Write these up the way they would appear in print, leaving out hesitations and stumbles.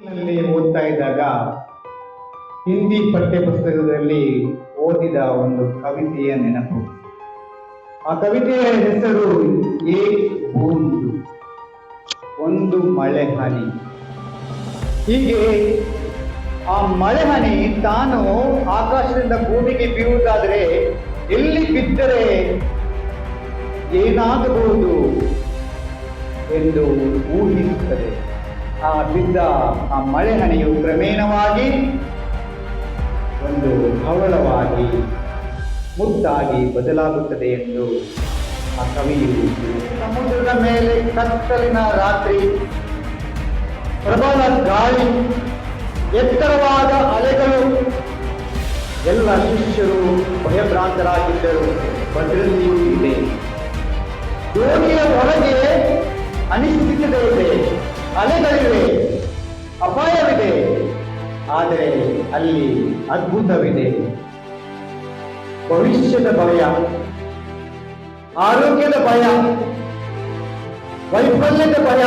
ನಲ್ಲಿ ಓದ್ತಾ ಇದ್ದಾಗ ಹಿಂದಿ ಪಠ್ಯಪುಸ್ತಕದಲ್ಲಿ ಓದಿದ ಒಂದು ಕವಿತೆಯ ನೆನಪು. ಆ ಕವಿತೆಯ ಹೆಸರು ಏಕ್ ಬೂಂದ್, ಒಂದು ಮಳೆ ಹನಿ. ಹೀಗೆ ಆ ಮಳೆ ಹನಿ ತಾನು ಆಕಾಶದಿಂದ ಭೂಮಿಗೆ ಬೀಳುವುದಾದರೆ ಎಲ್ಲಿ ಬಿದ್ದರೆ ಏನಾಗಬಹುದು ಎಂದು ಊಹಿಸುತ್ತದೆ. ಆ ಬಿದ್ದ ಆ ಮಳೆ ಹನಿಯು ಕ್ರಮೇಣವಾಗಿ ಒಂದು ಹವಳವಾಗಿ ಮುದ್ದಾಗಿ ಬದಲಾಗುತ್ತದೆ ಎಂದು ಆ ಕವಿಯು. ಸಮುದ್ರದ ಮೇಲೆ ಕತ್ತಲಿನ ರಾತ್ರಿ, ಪ್ರಬಲ ಗಾಳಿ, ಎತ್ತರವಾದ ಅಲೆಗಳು, ಎಲ್ಲ ಶಿಷ್ಯರು ಭಯಭ್ರಾಂತರಾಗಿದ್ದರು. ಭದ್ರತೆಯೂ ಇದೆ, ದೋಣಿಯ ಹೊರಗೆ ಅನಿಶ್ಚಿತತೆ ಇದೆ, ಅಲೆಗಳಿವೆ, ಅಪಾಯವಿದೆ. ಆದರೆ ಅಲ್ಲಿ ಅದ್ಭುತವಿದೆ. ಭವಿಷ್ಯದ ಭಯ, ಆರೋಗ್ಯದ ಭಯ, ವೈಫಲ್ಯದ ಭಯ,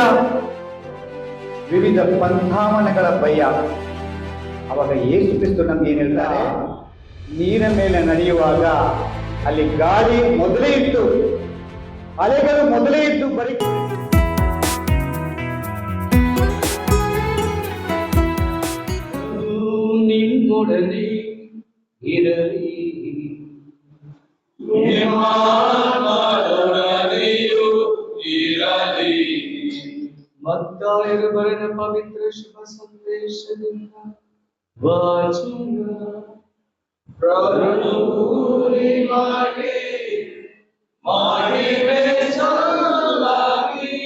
ವಿವಿಧ ಪಂಥಾವನಗಳ ಭಯ. ಅವಾಗ ಯೇಸು ಕ್ರಿಸ್ತ ನಮ್ಗೆ ಏನ್ ಹೇಳ್ತಾರೆ? ನೀರ ಮೇಲೆ ನಡೆಯುವಾಗ ಅಲ್ಲಿ ಗಾಳಿ ಮೊದಲೇ ಇತ್ತು, ಅಲೆಗಳು ಮೊದಲೇ ಇದ್ದು, ಬರೀ ನಿಮ್ಮೊಡನೆ ಇರಲಿ, ಮತ್ತಾಯರು ಬರೆದ ಪವಿತ್ರ ಶುಭ ಸಂದೇಶದಿಂದ ವಾಚನ. ಪ್ರಭು ನಿಮಗೆ ಮಹಿಮೆ ಸಲ್ಲಲಿ.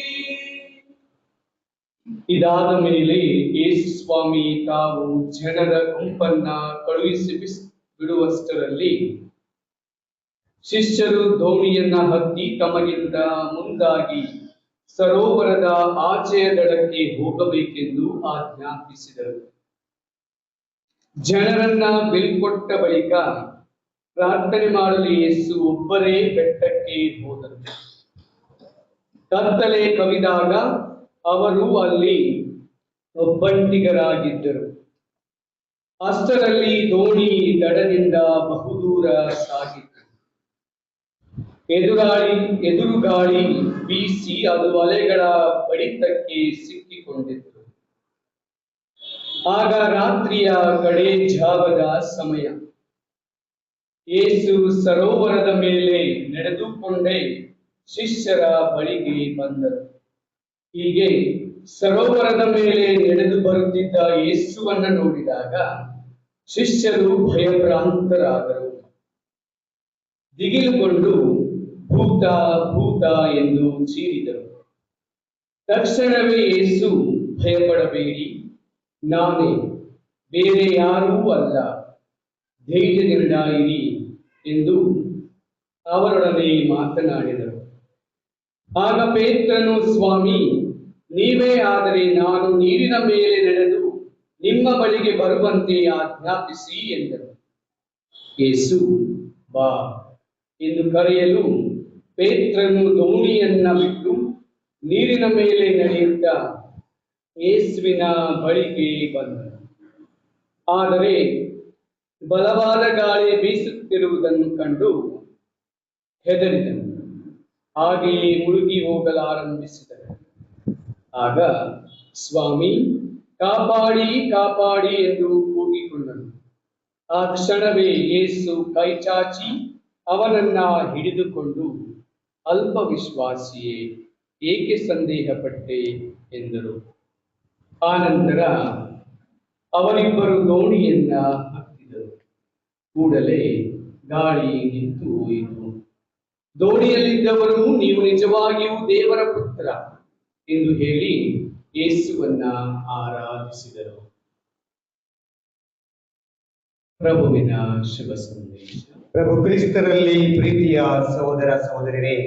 ಇದಾದ ಮೇಲೆ ಯೇಸು ಸ್ವಾಮಿ ತಾವು ಜನರ ಗುಂಪನ್ನ ಕಳುಹಿಸಿ ಬಿಡುವಷ್ಟರಲ್ಲಿ ಶಿಷ್ಯರು ದೋಣಿಯನ್ನ ಹತ್ತಿ ತಮಗಿಂದ ಮುಂದಾಗಿ ಸರೋವರದ ಆಚೆಯ ದಡಕ್ಕೆ ಹೋಗಬೇಕೆಂದು ಆಜ್ಞಾಪಿಸಿದರು. ಜನರನ್ನ ಬೀಳ್ಕೊಟ್ಟ ಬಳಿಕ ಪ್ರಾರ್ಥನೆ ಮಾಡಲು ಯೇಸು ಒಬ್ಬರೇ ಬೆಟ್ಟಕ್ಕೆ ಹೋದರು. ಕತ್ತಲೆ ಕವಿದಾಗ ಅವರು ಅಲ್ಲಿ ಒಬ್ಬಂಟಿಗರಾಗಿದ್ದರು. ಅಷ್ಟರಲ್ಲಿ ದೋಣಿ ದಡದಿಂದ ಬಹುದೂರ ಸಾಗಿತ್ತು. ಎದುರುಗಾಳಿ ಬೀಸಿ ಅದು ಅಲೆಗಳ ಬಡಿತಕ್ಕೆ ಸಿಕ್ಕಿಕೊಂಡಿತ್ತು. ಆಗ ರಾತ್ರಿಯ ಕಡೆ ಜಾವದ ಸಮಯ. ಯೇಸು ಸರೋವರದ ಮೇಲೆ ನಡೆದುಕೊಂಡೇ ಶಿಷ್ಯರ ಬಳಿಗೆ ಬಂದರು. ಹೀಗೆ ಸರೋವರದ ಮೇಲೆ ನಡೆದು ಬರುತ್ತಿದ್ದ ಯೇಸುವನ್ನ ನೋಡಿದಾಗ ಶಿಷ್ಯರು ಭಯಭ್ರಾಂತರಾದರು. ದಿಗಿಲುಗೊಂಡು ಭೂತ ಭೂತ ಎಂದು ಚೀರಿದರು. ತಕ್ಷಣವೇ ಯೇಸು, ಭಯಪಡಬೇಡಿ, ನಾನೇ, ಬೇರೆ ಯಾರೂ ಅಲ್ಲ, ಧೈರ್ಯದಿಂದ ಇರಿ ಎಂದು ಅವರೊಡನೆ ಮಾತನಾಡಿದರು. ಆಗ ಪೇತ್ರನು, ಸ್ವಾಮಿ, ನೀವೇ ಆದರೆ ನಾನು ನೀರಿನ ಮೇಲೆ ನಡೆದು ನಿಮ್ಮ ಬಳಿಗೆ ಬರುವಂತೆ ಆಜ್ಞಾಪಿಸಿ ಎಂದರು. ಯೇಸು, ಬಾ ಎಂದು ಕರೆಯಲು ಪೇತ್ರನು ದೋಣಿಯನ್ನ ಬಿಟ್ಟು ನೀರಿನ ಮೇಲೆ ನಡೆಯುತ್ತಾ ಯೇಸುವಿನ ಬಳಿಗೆ ಬಂದನು. ಆದರೆ ಬಲವಾದ ಗಾಳಿ ಬೀಸುತ್ತಿರುವುದನ್ನು ಕಂಡು ಹೆದರಿದನು. ಹಾಗೆಯೇ ಮುಳುಗಿ ಹೋಗಲಾರಂಭಿಸಿದನು. ಆಗ, ಸ್ವಾಮಿ, ಕಾಪಾಡಿ ಕಾಪಾಡಿ ಎಂದು ಕೂಗಿಕೊಂಡನು. ಆ ಕ್ಷಣವೇ ಯೇಸು ಕೈ ಚಾಚಿ ಅವನನ್ನ ಹಿಡಿದುಕೊಂಡು, ಅಲ್ಪ ವಿಶ್ವಾಸಿಯೇ, ಏಕೆ ಸಂದೇಹಪಟ್ಟೆ ಎಂದರು. ಆನಂತರ ಅವರಿಬ್ಬರು ದೋಣಿಯನ್ನ ಹತ್ತಿದರು. ಕೂಡಲೇ ಗಾಳಿ ನಿಂತು ಹೋಯಿತು. ದೋಣಿಯಲ್ಲಿದ್ದವರು, ನೀವು ನಿಜವಾಗಿಯೂ ದೇವರ ಪುತ್ರ ಎಂದು ಹೇಳಿ ಯೇಸುವನ್ನ ಆರಾಧಿಸಿದರು. ಪ್ರಭುವಿನ ಶುಭ ಸಂದೇಶ. ಪ್ರಭು ಕ್ರಿಸ್ತರಲ್ಲಿ ಪ್ರೀತಿಯ ಸಹೋದರ ಸಹೋದರಿಯರೇ,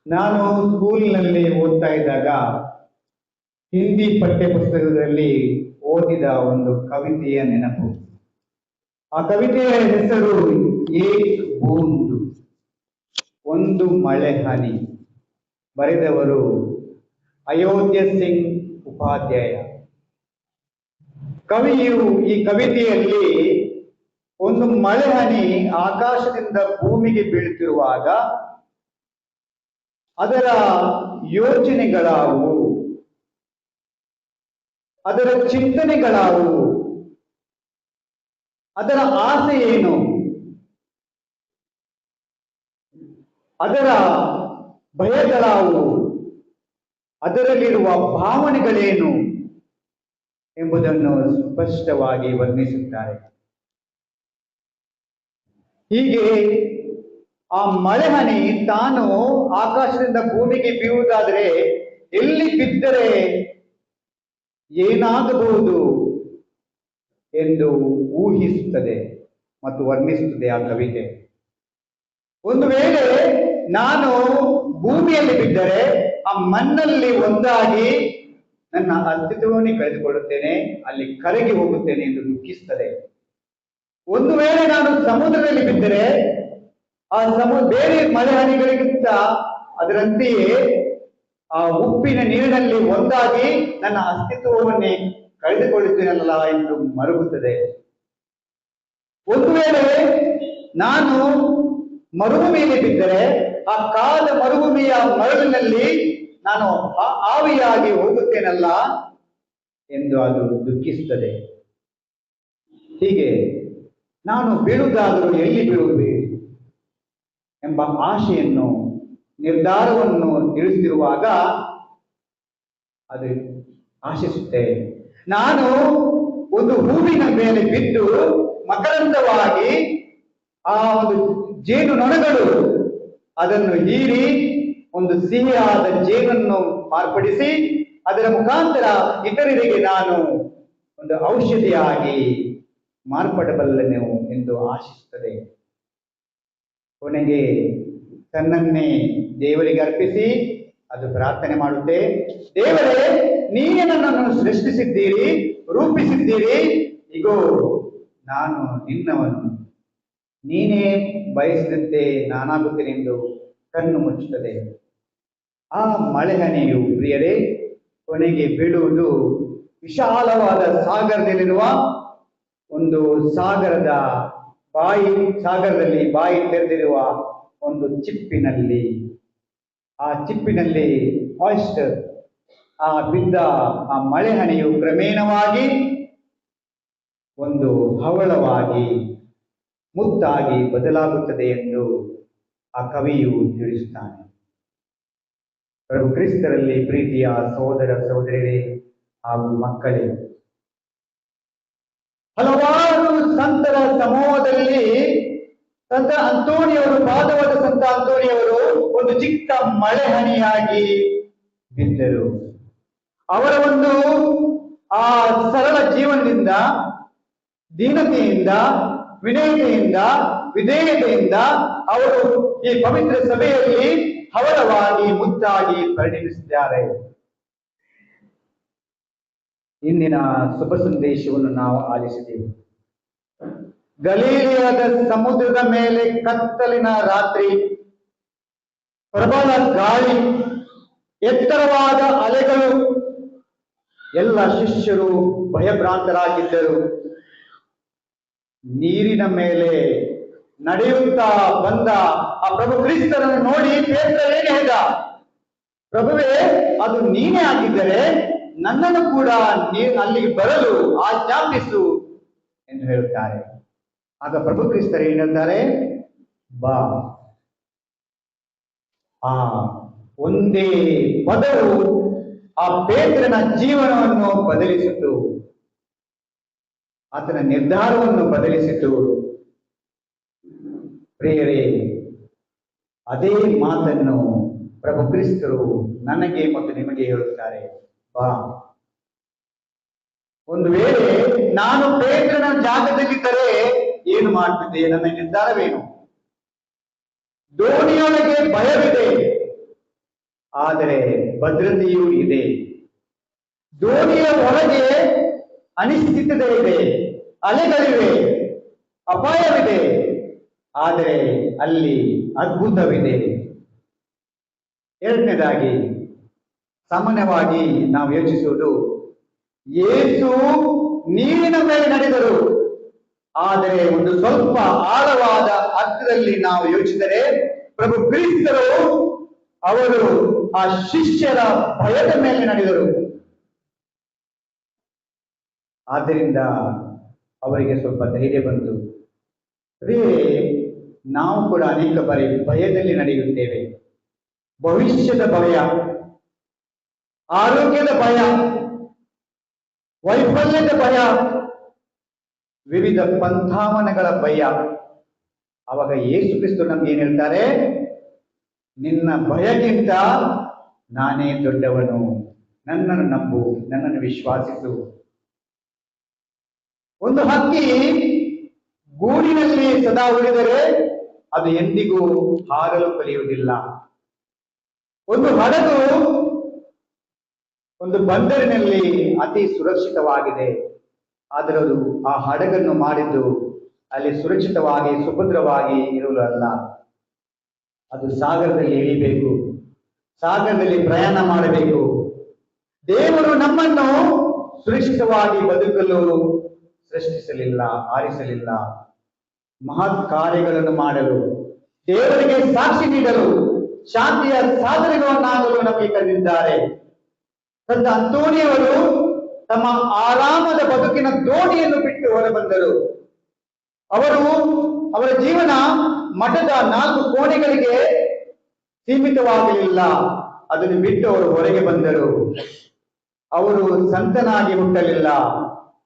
ನಾನು ಸ್ಕೂಲ್ನಲ್ಲಿ ಓದ್ತಾ ಇದ್ದಾಗ ಹಿಂದಿ ಪಠ್ಯಪುಸ್ತಕದಲ್ಲಿ ಓದಿದ ಒಂದು ಕವಿತೆಯ ನೆನಪು. ಆ ಕವಿತೆಯ ಹೆಸರು ಏಕ್ ಬೂಂದ್, ಒಂದು ಮಳೆ ಹನಿ. ಬರೆದವರು ಅಯೋಧ್ಯ ಸಿಂಗ್ ಉಪಾಧ್ಯಾಯ. ಕವಿಯು ಈ ಕವಿತೆಯಲ್ಲಿ ಒಂದು ಮಳೆ ಹನಿ ಆಕಾಶದಿಂದ ಭೂಮಿಗೆ ಬೀಳುತ್ತಿರುವಾಗ ಅದರ ಯೋಚನೆಗಳಾವು, ಅದರ ಚಿಂತನೆಗಳಾವು, ಅದರ ಆಸೆ ಏನು, ಅದರ ಭಯಗಳಾವು, ಅದರಲ್ಲಿರುವ ಭಾವನೆಗಳೇನು ಎಂಬುದನ್ನು ಸ್ಪಷ್ಟವಾಗಿ ವರ್ಣಿಸುತ್ತಾರೆ. ಹೀಗೆ ಆ ಮಳೆ ಹನಿ ತಾನು ಆಕಾಶದಿಂದ ಭೂಮಿಗೆ ಬೀಳುವುದಾದರೆ ಎಲ್ಲಿ ಬಿದ್ದರೆ ಏನಾಗಬಹುದು ಎಂದು ಊಹಿಸುತ್ತದೆ ಮತ್ತು ವರ್ಣಿಸುತ್ತದೆ ಆ ಕವಿತೆ. ಒಂದು ವೇಳೆ ನಾನು ಭೂಮಿಯಲ್ಲಿ ಬಿದ್ದರೆ ಆ ಮಣ್ಣಲ್ಲಿ ಒಂದಾಗಿ ನನ್ನ ಅಸ್ತಿತ್ವವನ್ನು ಕಳೆದುಕೊಳ್ಳುತ್ತೇನೆ, ಅಲ್ಲಿ ಕರಗಿ ಹೋಗುತ್ತೇನೆ ಎಂದು ದುಃಖಿಸುತ್ತದೆ. ಒಂದು ವೇಳೆ ನಾನು ಸಮುದ್ರದಲ್ಲಿ ಬಿದ್ದರೆ ಆ ಬೇರೆ ಮಳೆ ಹನಿಗಳಿಗಿಂತ ಅದರಂತೆಯೇ ಆ ಉಪ್ಪಿನ ನೀರಿನಲ್ಲಿ ಒಂದಾಗಿ ನನ್ನ ಅಸ್ತಿತ್ವವನ್ನೇ ಕಳೆದುಕೊಳ್ಳುತ್ತೇನಲ್ಲ ಎಂದು ಮರುಗುತ್ತದೆ. ಒಂದು ವೇಳೆ ನಾನು ಮರುಭೂಮಿಯಲ್ಲಿ ಬಿದ್ದರೆ ಆ ಕಾದ ಮರುಭೂಮಿಯ ಮರಳಿನಲ್ಲಿ ನಾನು ಆವಿಯಾಗಿ ಹೋಗುತ್ತೇನಲ್ಲ ಎಂದು ಅದು ದುಃಖಿಸುತ್ತದೆ. ಹೀಗೆ ನಾನು ಬೀಳುವುದಾದರೂ ಎಲ್ಲಿ ಬೀಳುವುದು ಎಂಬ ಆಶೆಯನ್ನು, ನಿರ್ಧಾರವನ್ನು ತಿಳಿಸುತ್ತಿರುವಾಗ ಅದು ಆಶಿಸುತ್ತೆ. ನಾನು ಒಂದು ಹೂವಿನ ಮೇಲೆ ಬಿದ್ದು ಮಕರಂದವಾಗಿ ಆ ಒಂದು ಜೇನು ನೊಣಗಳು ಅದನ್ನು ಹೀರಿ ಒಂದು ಸಿಹಿಯಾದ ಜೇನನ್ನು ಮಾರ್ಪಡಿಸಿ ಅದರ ಮುಖಾಂತರ ಇತರರಿಗೆ ನಾನು ಒಂದು ಔಷಧಿಯಾಗಿ ಮಾರ್ಪಡಬಲ್ಲೆನು ಎಂದು ಆಶಿಸುತ್ತದೆ. ಕೊನೆಗೆ ತನ್ನನ್ನೇ ದೇವರಿಗೆ ಅರ್ಪಿಸಿ ಅದು ಪ್ರಾರ್ಥನೆ ಮಾಡುತ್ತೆ, ದೇವರೇ, ನೀನೇ ನನ್ನನ್ನು ಸೃಷ್ಟಿಸಿದ್ದೀರಿ, ರೂಪಿಸಿದ್ದೀರಿ, ಇಗೋ ನಾನು ನಿನ್ನವನು, ನೀನೇ ಬಯಸಿದಂತೆ ನಾನಾಗುತ್ತೇನೆ ಎಂದು ಕಣ್ಣು ಮುಚ್ಚುತ್ತದೆ. ಆ ಮಳೆ ಹನಿಯು ಪ್ರಿಯರೇ ಕೊನೆಗೆ ಬೀಳುವುದು ವಿಶಾಲವಾದ ಸಾಗರದಲ್ಲಿರುವ ಒಂದು ಸಾಗರದಲ್ಲಿ ಬಾಯಿ ತೆರೆದಿರುವ ಒಂದು ಚಿಪ್ಪಿನಲ್ಲಿ. ಆ ಚಿಪ್ಪಿನಲ್ಲಿ ಮಾಯಿಸ್ಚರ್, ಆ ಬಿದ್ದ ಆ ಮಳೆ ಹನಿಯು ಕ್ರಮೇಣವಾಗಿ ಒಂದು ಹವಳವಾಗಿ ಮುತ್ತಾಗಿ ಬದಲಾಗುತ್ತದೆ ಎಂದು ಆ ಕವಿಯು ತಿಳಿಸುತ್ತಾನೆ. ಪ್ರಭು ಕ್ರಿಸ್ತರಲ್ಲಿ ಪ್ರೀತಿಯ ಸಹೋದರ ಸಹೋದರಿಯರೇ ಹಾಗೂ ಮಕ್ಕಳೇ, ಹಲವಾರು ಸಂತರ ಸಮೂಹದಲ್ಲಿ ಸಂತ ಅಂತೋಣಿಯವರು, ಪಾದವಾದ ಸಂತ ಅಂತೋಣಿಯವರು ಒಂದು ಚಿಕ್ಕ ಮಳೆ ಹನಿಯಾಗಿ ಬಿದ್ದರು. ಅವರ ಒಂದು ಆ ಸರಳ ಜೀವನದಿಂದ, ದೀನತೆಯಿಂದ, ವಿನಯತೆಯಿಂದ, ವಿಧೇಯತೆಯಿಂದ ಅವರು ಈ ಪವಿತ್ರ ಸಭೆಯಲ್ಲಿ ಹವಳವಾಗಿ ಮುದ್ದಾಗಿ ಪರಿಣಮಿಸಿದ್ದಾರೆ. ಇಂದಿನ ಶುಭ ಸಂದೇಶವನ್ನು ನಾವು ಆಲಿಸಿದೆವು. ಗಲೀಲಿಯಾದ ಸಮುದ್ರದ ಮೇಲೆ ಕತ್ತಲಿನ ರಾತ್ರಿ, ಪ್ರಬಲ ಗಾಳಿ, ಎತ್ತರವಾದ ಅಲೆಗಳು, ಎಲ್ಲ ಶಿಷ್ಯರು ಭಯಭ್ರಾಂತರಾಗಿದ್ದರು. ನೀರಿನ ಮೇಲೆ ನಡೆಯುತ್ತಾ ಬಂದ ಆ ಪ್ರಭು ಕ್ರಿಸ್ತರನ್ನು ನೋಡಿ ಪೇತ್ರ ಏನು ಹೇಳಿದ? ಪ್ರಭುವೇ, ಅದು ನೀನೇ ಆಗಿದ್ದರೆ ನನ್ನನ್ನು ಕೂಡ ಅಲ್ಲಿಗೆ ಬರಲು ಆಜ್ಞಾಪಿಸು ಎಂದು ಹೇಳುತ್ತಾರೆ. ಆಗ ಪ್ರಭು ಕ್ರಿಸ್ತರು ಏನು ಹೇಳ್ತಾರೆ? ಬಾ. ಆ ಒಂದೇ ಪದವು ಆ ಪೇತ್ರನ ಜೀವನವನ್ನು ಬದಲಿಸಿತು, ಆತನ ನಿರ್ಧಾರವನ್ನು ಬದಲಿಸಿತು. ಪ್ರಿಯರೇ, ಅದೇ ಮಾತನ್ನು ಪ್ರಭು ಕ್ರಿಸ್ತರು ನನಗೆ ಮತ್ತು ನಿಮಗೆ ಹೇಳುತ್ತಾರೆ. ಬಾ. ಒಂದು ವೇಳೆ ನಾನು ಪೇತ್ರನ ಜಾಗದಲ್ಲಿದ್ದರೆ ಏನು ಮಾಡ್ತಿದ್ದೆ? ನನ್ನ ನಿರ್ಧಾರವೇನು? ದೋಣಿಯೊಳಗೆ ಭಯವಿದೆ, ಆದರೆ ಭದ್ರತೆಯೂ ಇದೆ. ದೋಣಿಯ ಒಳಗೆ ಅನಿಶ್ಚಿತತೆ ಇದೆ, ಅಲೆಗಳಿವೆ, ಅಪಾಯವಿದೆ, ಆದರೆ ಅಲ್ಲಿ ಅದ್ಭುತವಿದೆ. ಎರಡನೇದಾಗಿ, ಸಾಮಾನ್ಯವಾಗಿ ನಾವು ಯೋಚಿಸುವುದು, ಯೇಸು ನೀರಿನ ಮೇಲೆ ನಡೆದರು. ಆದರೆ ಒಂದು ಸ್ವಲ್ಪ ಆಳವಾದ ಅರ್ಥದಲ್ಲಿ ನಾವು ಯೋಚಿಸಿದರೆ, ಪ್ರಭು ಕ್ರಿಸ್ತರು ಅವರು ಆ ಶಿಷ್ಯರ ಭಯದ ಮೇಲೆ ನಡೆದರು. ಆದ್ದರಿಂದ ಅವರಿಗೆ ಸ್ವಲ್ಪ ಧೈರ್ಯ ಬಂತು. ನಾವು ಕೂಡ ಅನೇಕ ಬಾರಿ ಭಯದಲ್ಲಿ ನಡೆಯುತ್ತೇವೆ. ಭವಿಷ್ಯದ ಭಯ, ಆರೋಗ್ಯದ ಭಯ, ವೈಫಲ್ಯದ ಭಯ, ವಿವಿಧ ಪಂಥಾವನಗಳ ಭಯ. ಅವಾಗ ಯೇಸು ಕ್ರಿಸ್ತ ನಮ್ಗೆ ಏನ್ ಹೇಳ್ತಾರೆ? ನಿನ್ನ ಭಯಕ್ಕಿಂತ ನಾನೇ ದೊಡ್ಡವನು, ನನ್ನನ್ನು ನಂಬು, ನನ್ನನ್ನು ವಿಶ್ವಾಸಿಸು. ಒಂದು ಹಕ್ಕಿ ಗೂಡಿನಲ್ಲಿ ಸದಾ ಉಳಿದರೆ ಅದು ಎಂದಿಗೂ ಹಾರಲು ಕಲಿಯುವುದಿಲ್ಲ. ಒಂದು ಹಡಗು ಒಂದು ಬಂದರಿನಲ್ಲಿ ಅತಿ ಸುರಕ್ಷಿತವಾಗಿದೆ, ಆದರೆ ಅದು ಆ ಹಡಗನ್ನು ಮಾಡಿದ್ದು ಅಲ್ಲಿ ಸುರಕ್ಷಿತವಾಗಿ ಸುಭದ್ರವಾಗಿ ಇರಲು ಅಲ್ಲ. ಅದು ಸಾಗರದಲ್ಲಿ ಇಳಿಬೇಕು, ಸಾಗರದಲ್ಲಿ ಪ್ರಯಾಣ ಮಾಡಬೇಕು. ದೇವರು ನಮ್ಮನ್ನು ಸುರಕ್ಷಿತವಾಗಿ ಬದುಕಲು ಸೃಷ್ಟಿಸಲಿಲ್ಲ, ಆರಿಸಲಿಲ್ಲ. ಮಹತ್ ಕಾರ್ಯಗಳನ್ನು ಮಾಡಲು, ದೇವರಿಗೆ ಸಾಕ್ಷಿ ನೀಡಲು, ಶಾಂತಿಯ ಸಾಧನೆಗಳನ್ನಾಗಲು ನಮಗೆ ಕರೆದಿದ್ದಾರೆ. ಸಂತ ಅಂತೋಣಿಯವರು ತಮ್ಮ ಆರಾಮದ ಬದುಕಿನ ದೋಣಿಯನ್ನು ಬಿಟ್ಟು ಹೊರಬಂದರು. ಅವರ ಜೀವನ ಮಠದ 4 ಕೋಣೆಗಳಿಗೆ ಸೀಮಿತವಾಗಲಿಲ್ಲ. ಅದನ್ನು ಬಿಟ್ಟು ಅವರು ಹೊರಗೆ ಬಂದರು. ಅವರು ಸಂತನಾಗಿ ಹುಟ್ಟಲಿಲ್ಲ,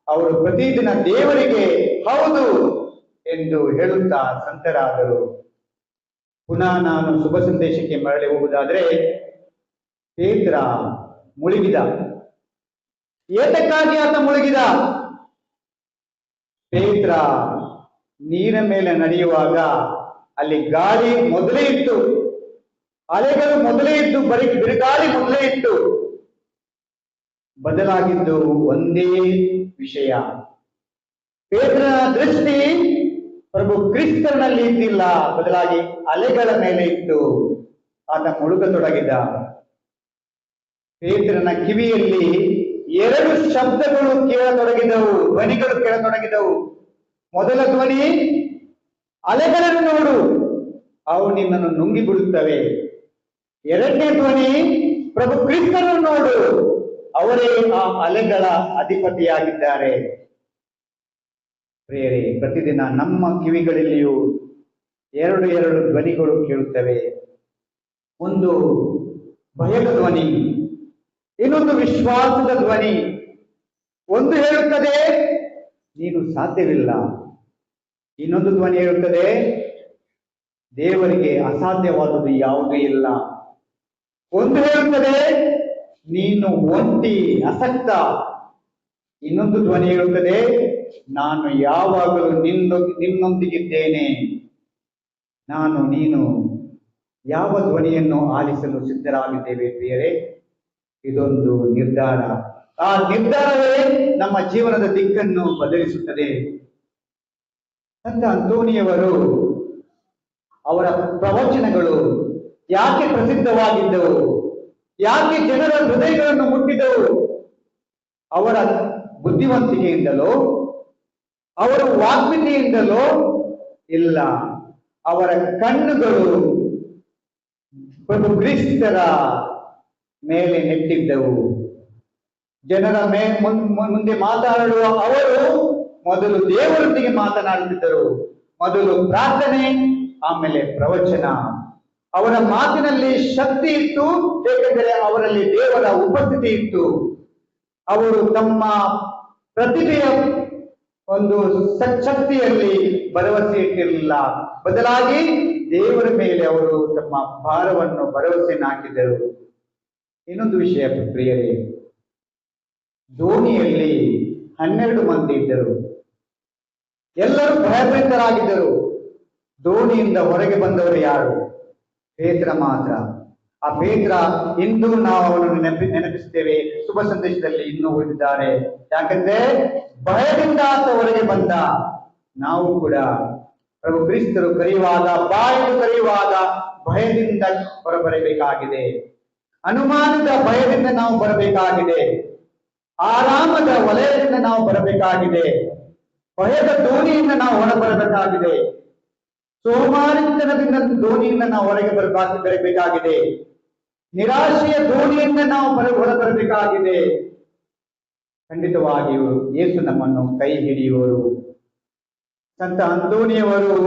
ಅವರು ಪ್ರತಿದಿನ ದೇವರಿಗೆ ಹೌದು ಎಂದು ಹೇಳುತ್ತಾ ಸಂತರಾದರು. ಪುನಃ ನಾನು ಶುಭ ಸಂದೇಶಕ್ಕೆ ಮರಳಿ ಹೋಗುವುದಾದ್ರೆ, ಪೇತ್ರ ಮುಳುಗಿದ. ಏತಕ್ಕಾಗಿ ಆತ ಮುಳುಗಿದ? ಪೇತ್ರ ನೀರ ಮೇಲೆ ನಡೆಯುವಾಗ ಅಲ್ಲಿ ಗಾಳಿ ಮೊದಲೇ ಇತ್ತು, ಅಲೆಗಳು ಮೊದಲೇ ಇದ್ದು, ಬಿರುಗಾಳಿ ಮೊದಲೇ ಇತ್ತು. ಬದಲಾಗಿದ್ದು ಒಂದೇ ವಿಷಯ, ಪೇತ್ರನ ದೃಷ್ಟಿ ಪ್ರಭು ಕ್ರಿಸ್ತನಲ್ಲಿ ಇದ್ದಿಲ್ಲ, ಬದಲಾಗಿ ಅಲೆಗಳ ಮೇಲೆ ಇತ್ತು. ಆತ ಮುಳುಗತೊಡಗಿದ. ಪೇತ್ರನ ಕಿವಿಯಲ್ಲಿ 2 ಶಬ್ದಗಳು ಕೇಳತೊಡಗಿದವು, ಧ್ವನಿಗಳು ಕೇಳತೊಡಗಿದವು. ಮೊದಲ ಧ್ವನಿ, ಅಲೆಗಳನ್ನು ನೋಡು, ಅವು ನಿನ್ನನ್ನು ನುಂಗಿ ಬಿಡುತ್ತವೆ. 2ನೇ ಧ್ವನಿ, ಪ್ರಭು ಕ್ರಿಸ್ತನನ್ನು ನೋಡು, ಅವರೇ ಆ ಅಲೆಗಳ ಅಧಿಪತಿಯಾಗಿದ್ದಾರೆ. ಪ್ರಿಯರೇ, ಪ್ರತಿದಿನ ನಮ್ಮ ಕಿವಿಗಳಲ್ಲಿಯೂ 2 ಧ್ವನಿಗಳು ಕೇಳುತ್ತವೆ. ಒಂದು ಭಯದ ಧ್ವನಿ, ಇನ್ನೊಂದು ವಿಶ್ವಾಸದ ಧ್ವನಿ. ಒಂದು ಹೇಳುತ್ತದೆ ನೀನು ಸಾಧ್ಯವಿಲ್ಲ, ಇನ್ನೊಂದು ಧ್ವನಿ ಹೇಳುತ್ತದೆ ದೇವರಿಗೆ ಅಸಾಧ್ಯವಾದುದು ಯಾವುದೂ ಇಲ್ಲ. ಒಂದು ಹೇಳುತ್ತದೆ ನೀನು ಒಂಟಿ, ಅಸಕ್ತ. ಇನ್ನೊಂದು ಧ್ವನಿ ಹೇಳುತ್ತದೆ ನಾನು ಯಾವಾಗಲೂ ನಿನ್ನೊಂದಿಗಿದ್ದೇನೆ. ನೀನು ಯಾವ ಧ್ವನಿಯನ್ನು ಆಲಿಸಲು ಸಿದ್ಧರಾಗಿದ್ದೇವೆ ಪ್ರಿಯರೇ? ಇದೊಂದು ನಿರ್ಧಾರ. ಆ ನಿರ್ಧಾರವೇ ನಮ್ಮ ಜೀವನದ ದಿಕ್ಕನ್ನು ಬದಲಿಸುತ್ತದೆ. ಸಂತ ಅಂತೋಣಿಯವರು, ಅವರ ಪ್ರವಚನಗಳು ಯಾಕೆ ಪ್ರಸಿದ್ಧವಾಗಿದ್ದವು? ಯಾಕೆ ಜನರ ಹೃದಯಗಳನ್ನು ಮುಟ್ಟಿದವು? ಅವರ ಬುದ್ಧಿವಂತಿಕೆಯಿಂದಲೋ, ಅವರ ವಾಗ್ಮಿತೆಯಿಂದಲೋ ಇಲ್ಲ, ಅವರ ಕಣ್ಣುಗಳು ಪ್ರಭು ಕ್ರಿಸ್ತರ ಮೇಲೆ ನೆಟ್ಟಿದ್ದವು. ಜನರ ಮುಂದೆ ಮಾತನಾಡುವ ಅವರು ಮೊದಲು ದೇವರೊಂದಿಗೆ ಮಾತನಾಡುತ್ತಿದ್ದರು. ಮೊದಲು ಪ್ರಾರ್ಥನೆ, ಆಮೇಲೆ ಪ್ರವಚನ. ಅವರ ಮಾತಿನಲ್ಲಿ ಶಕ್ತಿ ಇತ್ತು, ಏಕೆಂದರೆ ಅವರಲ್ಲಿ ದೇವರ ಉಪಸ್ಥಿತಿ ಇತ್ತು. ಅವರು ತಮ್ಮ ಪ್ರತಿಭೆಯ ಒಂದು ಶಕ್ತಿಯಲ್ಲಿ ಭರವಸೆ ಇಟ್ಟಿರಲಿಲ್ಲ, ಬದಲಾಗಿ ದೇವರ ಮೇಲೆ ಅವರು ತಮ್ಮ ಭಾರವನ್ನು ಭರವಸೆಯನ್ನು ಹಾಕಿದರು. ಇನ್ನೊಂದು ವಿಷಯ ಪ್ರಿಯರೇ, ದೋಣಿಯಲ್ಲಿ 12 ಮಂದಿ ಇದ್ದರು. ಎಲ್ಲರೂ ಭಯಭೀತರಾಗಿದ್ದರು. ದೋಣಿಯಿಂದ ಹೊರಗೆ ಬಂದವರು ಯಾರು? ಪೇತ್ರ ಮಾತ್ರ. ಆ ಪೇತ್ರ ಇಂದು ನಾವು ಅವನನ್ನು ನೆನಪಿಸ್ತೇವೆ. ಶುಭ ಸಂದೇಶದಲ್ಲಿ ಇನ್ನೂ ಉಳಿದಿದ್ದಾರೆ. ಯಾಕಂದ್ರೆ ಭಯದಿಂದ ಆತ ಹೊರಗೆ ಬಂದ. ನಾವು ಕೂಡ ಪ್ರಭು ಕ್ರಿಸ್ತರು ಕರೆಯುವಾಗ, ಬಾಯನ್ನು ಕರೆಯುವಾಗ ಭಯದಿಂದ ಹೊರಬರಬೇಕಾಗಿದೆ. ಅನುಮಾನದ ಭಯದಿಂದ ನಾವು ಬರಬೇಕಾಗಿದೆ. ಆರಾಮದ ವಲಯದಿಂದ ನಾವು ಬರಬೇಕಾಗಿದೆ. ಭಯದ ದೋಣಿಯಿಂದ ನಾವು ಹೊರಬರಬೇಕಾಗಿದೆ. ಸೋಮಾರಿತನದಿಂದ ದೋಣಿಯಿಂದ ನಾವು ಹೊರಗೆ ಬರಬೇಕಾಗಿದೆ. ನಿರಾಶೆಯ ದೋಣಿಯಿಂದ ನಾವು ಹೊರಬರಬೇಕಾಗಿದೆ. ಖಂಡಿತವಾಗಿಯೂ ಯೇಸು ನಮ್ಮನ್ನು ಕೈ ಹಿಡಿಯುವರು. ಸಂತ ಅಂತೋನಿಯವರು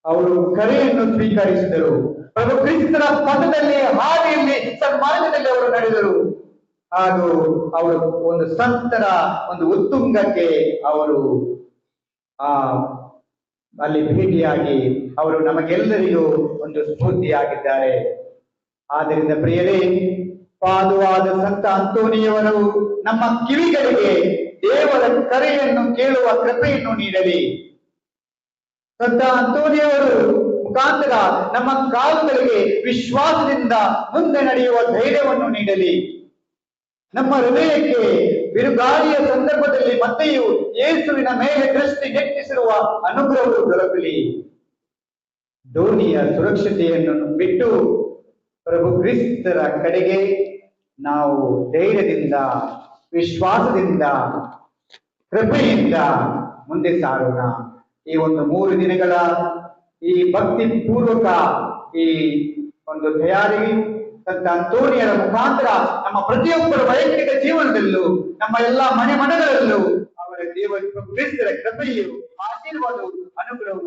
ಅವರು ಕರೆಯನ್ನು ಸ್ವೀಕರಿಸಿದರು. ಪ್ರಭು ಕ್ರಿಸ್ತರ ಪಥದಲ್ಲಿ, ಹಾದಿಯಲ್ಲಿ, ಸನ್ಮಾರ್ಗದಲ್ಲಿ ಅವರು ನಡೆದರು. ಹಾಗೂ ಅವರು ಒಂದು ಸಂತರ ಒಂದು ಉತ್ತುಂಗಕ್ಕೆ ಅವರು ಅಲ್ಲಿ ಭೇಟಿಯಾಗಿ ಅವರು ನಮಗೆಲ್ಲರಿಗೂ ಒಂದು ಸ್ಫೂರ್ತಿಯಾಗಿದ್ದಾರೆ. ಆದ್ದರಿಂದ ಪ್ರಿಯರೇ, ಪಾದುವಾದ ಸಂತ ಅಂತೋನಿಯವರು ನಮ್ಮ ಕಿವಿಗಳಿಗೆ ದೇವರ ಕರೆಯನ್ನು ಕೇಳುವ ಕೃಪೆಯನ್ನು ನೀಡಲಿ. ಸಂತ ಅಂತೋನಿಯವರು ಮುಖಾಂತರ ನಮ್ಮ ಕಾಲುಗಳಿಗೆ ವಿಶ್ವಾಸದಿಂದ ಮುಂದೆ ನಡೆಯುವ ಧೈರ್ಯವನ್ನು ನೀಡಲಿ. ನಮ್ಮ ಹೃದಯಕ್ಕೆ ಬಿರುಗಾಳಿಯ ಸಂದರ್ಭದಲ್ಲಿ ಮತ್ತೆಯೂ ಯೇಸುವಿನ ಮೇಲೆ ದೃಷ್ಟಿ ನೆಟ್ಟಿಸಿರುವ ಅನುಗ್ರಹವು ದೊರಕಲಿ. ದೋಣಿಯ ಸುರಕ್ಷತೆಯನ್ನು ಬಿಟ್ಟು ಪ್ರಭು ಕ್ರಿಸ್ತರ ಕಡೆಗೆ ನಾವು ಧೈರ್ಯದಿಂದ, ವಿಶ್ವಾಸದಿಂದ, ಕೃಪೆಯಿಂದ ಮುಂದೆ ಸಾರೋಣ. ಈ ಒಂದು 3 ದಿನಗಳ ಈ ಭಕ್ತಿ ಪೂರ್ವಕ ಈ ಒಂದು ತಯಾರಿ ಸಂತ ಅಂತೋನಿಯರ ಮುಖಾಂತರ ನಮ್ಮ ಪ್ರತಿಯೊಬ್ಬರ ವೈಯಕ್ತಿಕ ಜೀವನದಲ್ಲೂ, ನಮ್ಮ ಎಲ್ಲಾ ಮನೆಗಳಲ್ಲೂ ಅವರ ದೇವರ ಕ್ರಿಸ್ತರ ಕೃಪೆಯು, ಆಶೀರ್ವಾದವು, ಅನುಗ್ರಹವು